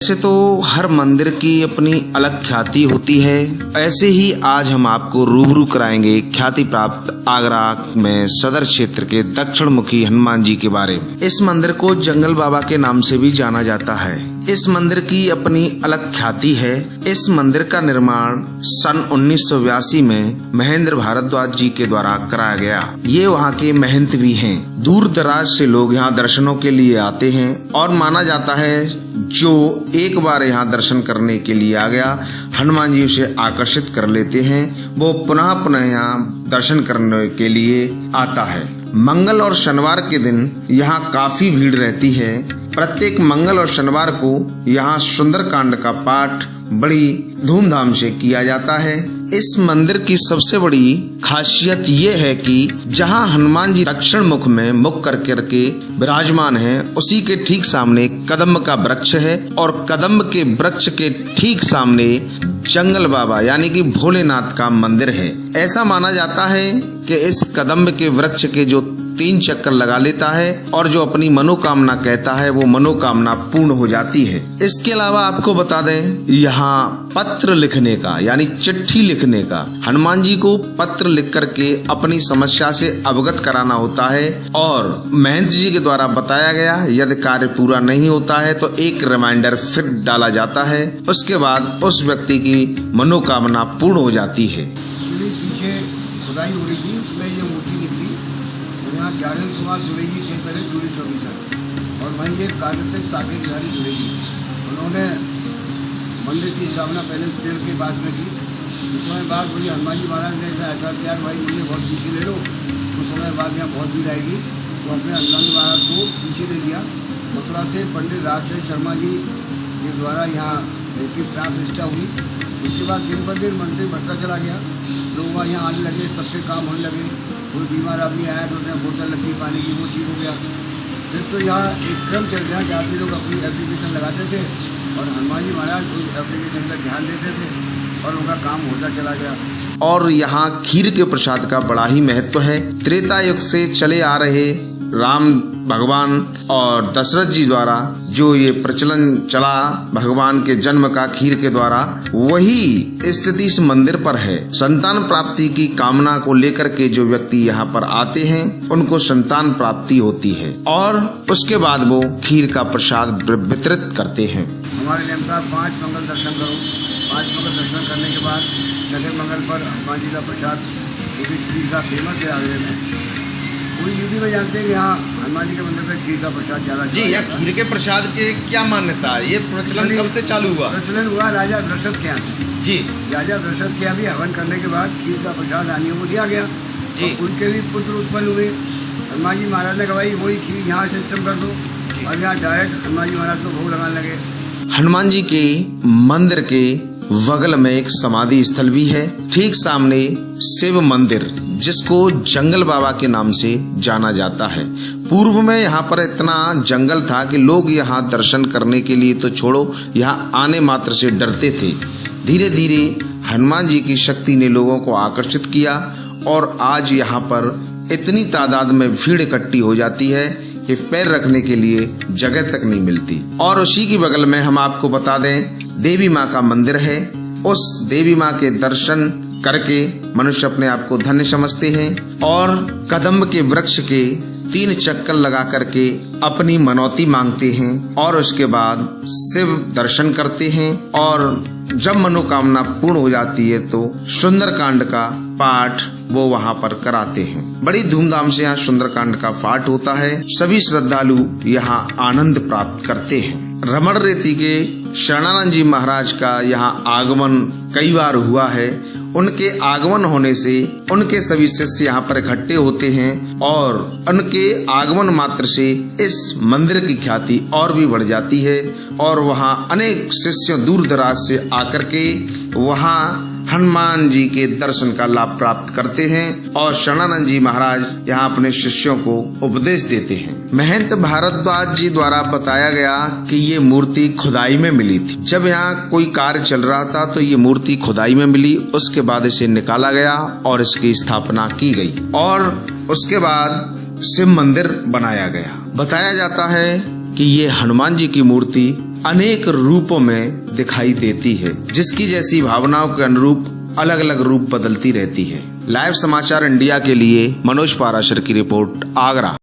वैसे तो हर मंदिर की अपनी अलग ख्याति होती है, ऐसे ही आज हम आपको रूबरू कराएंगे ख्याति प्राप्त आगरा में सदर क्षेत्र के दक्षिण मुखी हनुमान जी के बारे में। इस मंदिर को जंगल बाबा के नाम से भी जाना जाता है। इस मंदिर की अपनी अलग ख्याति है। इस मंदिर का निर्माण सन 1982 में महेंद्र भारद्वाज जी के द्वारा कराया गया। ये वहाँ के महंत भी हैं। दूर दराज से लोग यहाँ दर्शनों के लिए आते हैं और माना जाता है जो एक बार यहाँ दर्शन करने के लिए आ गया, हनुमान जी उसे आकर्षित कर लेते हैं, वो पुनः पुनः यहाँ दर्शन करने के लिए आता है। मंगल और शनिवार के दिन यहाँ काफी भीड़ रहती है। प्रत्येक मंगल और शनिवार को यहाँ सुंदरकांड का पाठ बड़ी धूमधाम से किया जाता है। इस मंदिर की सबसे बड़ी खासियत ये है कि जहाँ हनुमान जी दक्षिण मुख में मुख करके विराजमान हैं, उसी के ठीक सामने कदम्ब का वृक्ष है और कदम्ब के वृक्ष के ठीक सामने जंगल बाबा यानी कि भोलेनाथ का मंदिर है। ऐसा माना जाता है कि इस कदम्ब के वृक्ष के जो 3 चक्कर लगा लेता है और जो अपनी मनोकामना कहता है वो मनोकामना पूर्ण हो जाती है। इसके अलावा आपको बता दें, यहाँ पत्र लिखने का यानी चिट्ठी लिखने का, हनुमान जी को पत्र लिख करके अपनी समस्या से अवगत कराना होता है और महंत जी के द्वारा बताया गया यदि कार्य पूरा नहीं होता है तो एक रिमाइंडर फिर डाला जाता है। उसके बाद उस व्यक्ति की मनोकामना पूर्ण हो जाती है। पीछे खुदाई हो रही थी, उसमें ये मूर्ति निकली। यहाँ ज्ञानेंद्र कुमार जुड़ेगी थे पहले पुलिस ऑफिसर, और वहीं ये कार्यरत साकेत बिहारी जुड़ेगी। उन्होंने मंदिर की स्थापना पहले पेड़ के पास में की। कुछ समय बाद मुझे हनुमान जी महाराज ने ऐसा एहसास किया भाई मुझे बहुत पीछे ले लो, कुछ समय बाद यहाँ बहुत भीड़ आएगी, तो अपने हनुमान जी महाराज को पीछे ले लिया। मथुरा से पंडित राजचंद्र शर्मा जी के द्वारा यहाँ इनकी प्राण प्रतिष्ठा हुई। उसके बाद दिन ब दिन मंदिर बढ़ता चला गया, लोग वहाँ यहाँ आने लगे, सबके काम होने लगे। कोई बीमार आदमी आया तो उसने बोतल रखी पानी की, वो ठीक हो गया। फिर तो यहाँ एक क्रम चल गया कि आदमी लोग अपनी एप्लीकेशन लगाते थे और हनुमान जी महाराज उस एप्लीकेशन पर ध्यान देते थे और उनका काम होता चला गया। और यहाँ खीर के प्रसाद का बड़ा ही महत्व है। त्रेता युग से चले आ रहे राम भगवान और दशरथ जी द्वारा जो ये प्रचलन चला भगवान के जन्म का खीर के द्वारा, वही स्थिति इस मंदिर पर है। संतान प्राप्ति की कामना को लेकर के जो व्यक्ति यहाँ पर आते हैं उनको संतान प्राप्ति होती है और उसके बाद वो खीर का प्रसाद वितरित करते हैं। हमारे नियम था 5 मंगल दर्शन करो। 5 मंगल दर्शन करने के बाद 6वें मंगल पर हनुमान जी का प्रसाद, क्योंकि खीर का फेमस है आगरे में। पूरी यूपी में जानते हैं कि हाँ हनुमान जी के मंदिर में खीर का प्रसाद ज़्यादा जी। या खीर के प्रसाद के क्या मान्यता है? ये प्रचलन कब से चालू हुआ? प्रचलन हुआ राजा दशरथ के यहाँ से जी। राजा दशरथ के यहाँ भी हवन करने के बाद खीर का प्रसाद रानियों को दिया गया जी। उनके भी पुत्र उत्पन्न हुए। हनुमान जी महाराज ने कहा भाई वही खीर यहाँ सिस्टम कर दो और यहाँ डायरेक्ट हनुमान जी महाराज को भोग लगाने लगे। हनुमान जी के मंदिर के बगल में एक समाधि स्थल भी है। ठीक सामने शिव मंदिर जिसको जंगल बाबा के नाम से जाना जाता है। पूर्व में यहाँ पर इतना जंगल था कि लोग यहाँ दर्शन करने के लिए तो छोड़ो, यहाँ आने मात्र से डरते थे। धीरे धीरे हनुमान जी की शक्ति ने लोगों को आकर्षित किया और आज यहाँ पर इतनी तादाद में भीड़ इकट्ठी हो जाती है कि पैर रखने के लिए जगह तक नहीं मिलती। और उसी के बगल में हम आपको बता दें देवी माँ का मंदिर है। उस देवी माँ के दर्शन करके मनुष्य अपने आप को धन्य समझते हैं और कदम्ब के वृक्ष के 3 चक्कर लगा करके अपनी मनौती मांगते हैं और उसके बाद शिव दर्शन करते हैं और जब मनोकामना पूर्ण हो जाती है तो सुंदरकांड का पाठ वो वहाँ पर कराते हैं। बड़ी धूमधाम से यहाँ सुंदरकांड का पाठ होता है। सभी श्रद्धालु यहाँ आनंद प्राप्त करते हैं। रमण रेती के शरणानंद जी महाराज का यहाँ आगमन कई बार हुआ है। उनके आगमन होने से उनके सभी शिष्य यहाँ पर इकट्ठे होते हैं और उनके आगमन मात्र से इस मंदिर की ख्याति और भी बढ़ जाती है और वहाँ अनेक शिष्य दूर दराज से आकर के वहाँ हनुमान जी के दर्शन का लाभ प्राप्त करते हैं और शरणानंद जी महाराज यहाँ अपने शिष्यों को उपदेश देते हैं। महंत भारद्वाज जी द्वारा बताया गया कि ये मूर्ति खुदाई में मिली थी। जब यहाँ कोई कार्य चल रहा था तो ये मूर्ति खुदाई में मिली, उसके बाद इसे निकाला गया और इसकी स्थापना की गई और उसके बाद शिव मंदिर बनाया गया। बताया जाता है कि ये हनुमान जी की मूर्ति अनेक रूपों में दिखाई देती है, जिसकी जैसी भावनाओं के अनुरूप अलग अलग रूप बदलती रहती है। लाइव समाचार इंडिया के लिए मनोज पाराशर की रिपोर्ट, आगरा।